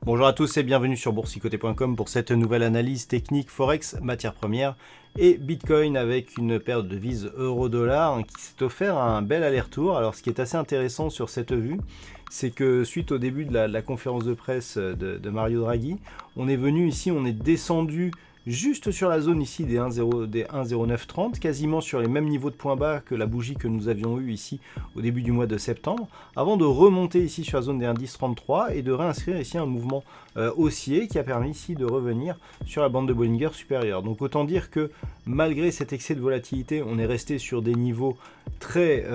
Bonjour à tous et bienvenue sur boursicoté.com pour cette nouvelle analyse technique Forex, matières premières et Bitcoin avec une paire de devises euro-dollar qui s'est offert un bel aller-retour. Alors ce qui est assez intéressant sur cette vue, c'est que suite au début de la conférence de presse de Mario Draghi, on est venu ici, on est descendu juste sur la zone ici des 1,0930, quasiment sur les mêmes niveaux de points bas que la bougie que nous avions eu ici au début du mois de septembre, avant de remonter ici sur la zone des 1,1033 et de réinscrire ici un mouvement haussier qui a permis ici de revenir sur la bande de Bollinger supérieure. Donc autant dire que malgré cet excès de volatilité, on est resté sur des niveaux très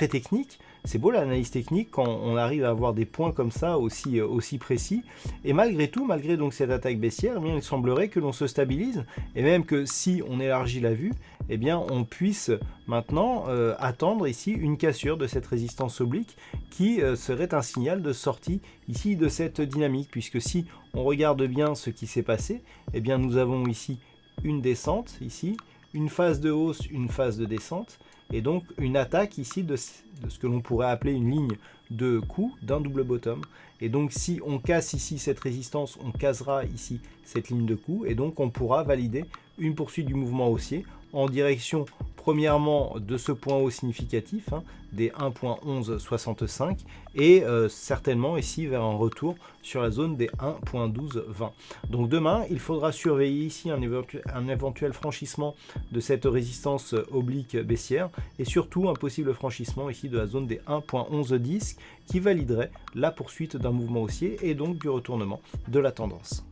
techniques. C'est beau l'analyse technique quand on arrive à avoir des points comme ça aussi précis. Et malgré tout, malgré donc cette attaque baissière, eh bien, il semblerait que l'on se stabilise et même que si on élargit la vue, eh bien, on puisse maintenant attendre ici une cassure de cette résistance oblique qui serait un signal de sortie ici de cette dynamique. Puisque si on regarde bien ce qui s'est passé, eh bien, nous avons ici une descente, ici, une phase de hausse, une phase de descente, et donc une attaque ici de ce que l'on pourrait appeler une ligne de coup d'un double bottom. Et donc si on casse ici cette résistance, on cassera ici cette ligne de coup, et donc on pourra valider une poursuite du mouvement haussier en direction premièrement de ce point haut significatif, des 1.1165, et certainement ici vers un retour sur la zone des 1.1220. Donc demain, il faudra surveiller ici un éventuel franchissement de cette résistance oblique baissière, et surtout un possible franchissement ici de la zone des 1.1110 qui validerait la poursuite d'un mouvement haussier et donc du retournement de la tendance.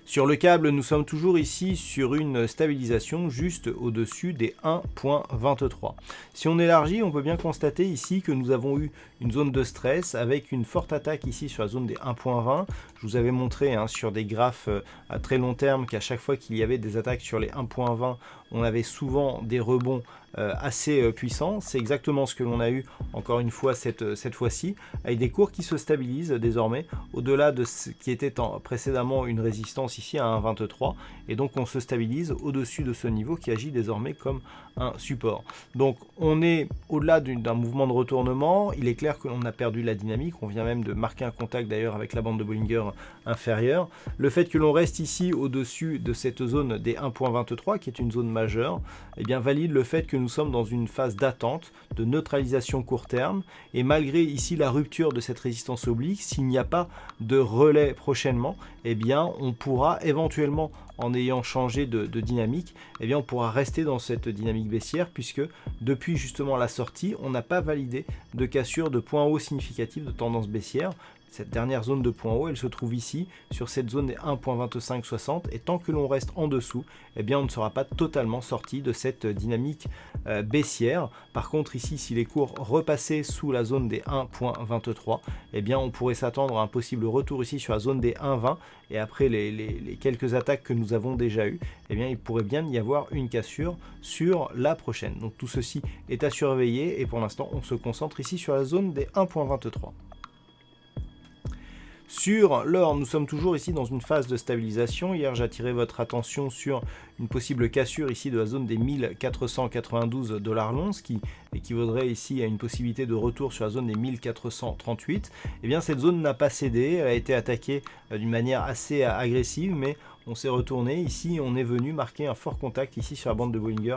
Sur le câble, nous sommes toujours ici sur une stabilisation juste au-dessus des 1.23. Si on élargit, on peut bien constater ici que nous avons eu une zone de stress avec une forte attaque ici sur la zone des 1.20. Je vous avais montré sur des graphes à très long terme qu'à chaque fois qu'il y avait des attaques sur les 1.20, on avait souvent des rebonds assez puissants. C'est exactement ce que l'on a eu encore une fois cette fois-ci, avec des cours qui se stabilisent désormais au-delà de ce qui était précédemment une résistance ici à 1,23, et donc on se stabilise au-dessus de ce niveau qui agit désormais comme un support. Donc on est au-delà d'un mouvement de retournement. Il est clair que l'on a perdu la dynamique, on vient même de marquer un contact d'ailleurs avec la bande de Bollinger inférieure. Le fait que l'on reste ici au-dessus de cette zone des 1.23 qui est une zone majeure, eh bien valide le fait que nous sommes dans une phase d'attente, de neutralisation court terme, et malgré ici la rupture de cette résistance oblique, s'il n'y a pas de relais prochainement, eh bien on pourra éventuellement, en ayant changé de dynamique, eh bien on pourra rester dans cette dynamique baissière, puisque depuis justement la sortie, on n'a pas validé de cassure de point haut significatif de tendance baissière. Cette dernière zone de point haut, elle se trouve ici, sur cette zone des 1.2560, et tant que l'on reste en dessous, eh bien on ne sera pas totalement sorti de cette dynamique baissière. Par contre ici, si les cours repassaient sous la zone des 1.23, eh bien on pourrait s'attendre à un possible retour ici sur la zone des 1.20, et après les quelques attaques que nous avons déjà eues, eh bien il pourrait bien y avoir une cassure sur la prochaine. Donc tout ceci est à surveiller, et pour l'instant on se concentre ici sur la zone des 1.23. Sur l'or, nous sommes toujours ici dans une phase de stabilisation. Hier, j'ai attiré votre attention sur une possible cassure ici de la zone des 1492 $ l'once, qui équivaudrait ici à une possibilité de retour sur la zone des 1438. Eh bien, cette zone n'a pas cédé, elle a été attaquée d'une manière assez agressive, mais on s'est retourné ici, on est venu marquer un fort contact ici sur la bande de Bollinger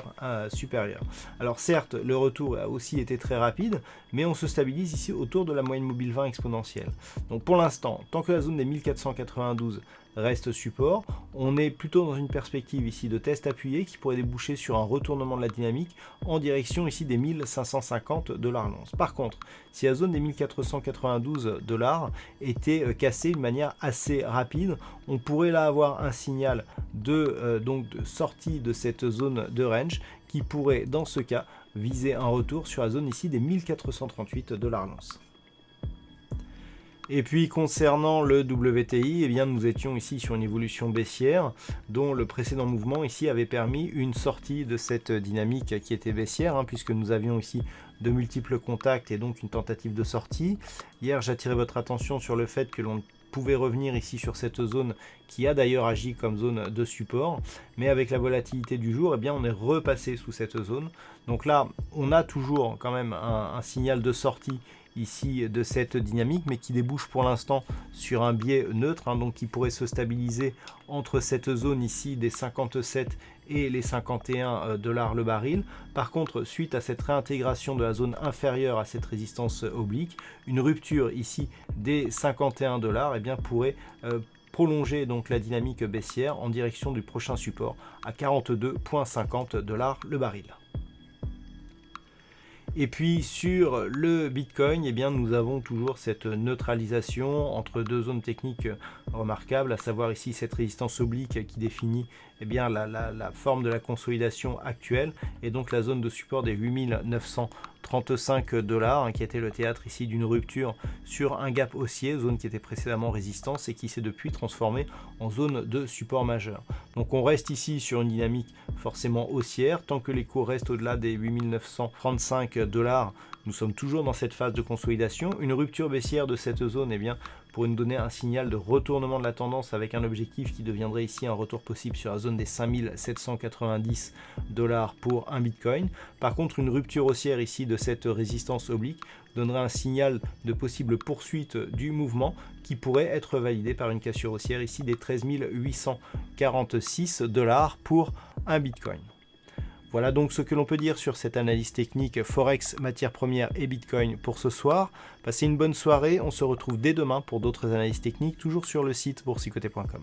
supérieure. Alors certes, le retour a aussi été très rapide, mais on se stabilise ici autour de la moyenne mobile 20 exponentielle. Donc pour l'instant, tant que la zone des 1492 reste support, on est plutôt dans une perspective ici de test appuyé qui pourrait déboucher sur un retournement de la dynamique en direction ici des 1550 $ l'once. Par contre, si la zone des 1492 $ était cassée de manière assez rapide, on pourrait là avoir un signal de sortie de cette zone de range qui pourrait dans ce cas viser un retour sur la zone ici des 1438 $ l'once. Et puis concernant le WTI, eh bien, nous étions ici sur une évolution baissière dont le précédent mouvement ici avait permis une sortie de cette dynamique qui était baissière, puisque nous avions ici de multiples contacts et donc une tentative de sortie. Hier, j'attirais votre attention sur le fait que l'on pouvait revenir ici sur cette zone qui a d'ailleurs agi comme zone de support, mais avec la volatilité du jour, eh bien, on est repassé sous cette zone. Donc là, on a toujours quand même un signal de sortie ici de cette dynamique, mais qui débouche pour l'instant sur un biais neutre, hein, donc qui pourrait se stabiliser entre cette zone ici des 57 et les 51 $ le baril. Par contre, suite à cette réintégration de la zone inférieure à cette résistance oblique, une rupture ici des 51 $, eh bien, pourrait prolonger donc la dynamique baissière en direction du prochain support à 42,50 $ le baril. Et puis sur le Bitcoin, eh bien, nous avons toujours cette neutralisation entre deux zones techniques remarquables, à savoir ici cette résistance oblique qui définit eh bien, la forme de la consolidation actuelle, et donc la zone de support des 8935 $, hein, qui était le théâtre ici d'une rupture sur un gap haussier, zone qui était précédemment résistance et qui s'est depuis transformée en zone de support majeur. Donc on reste ici sur une dynamique forcément haussière, tant que les cours restent au-delà des 8935 $, nous sommes toujours dans cette phase de consolidation. Une rupture baissière de cette zone, eh bien, pourrait nous donner un signal de retournement de la tendance avec un objectif qui deviendrait ici un retour possible sur la zone des 5790 $ pour un Bitcoin. Par contre, une rupture haussière ici de cette résistance oblique donnerait un signal de possible poursuite du mouvement qui pourrait être validé par une cassure haussière ici des 13 846 $ pour un Bitcoin. Voilà donc ce que l'on peut dire sur cette analyse technique Forex, matières premières et Bitcoin pour ce soir. Passez une bonne soirée, on se retrouve dès demain pour d'autres analyses techniques, toujours sur le site boursicoté.com.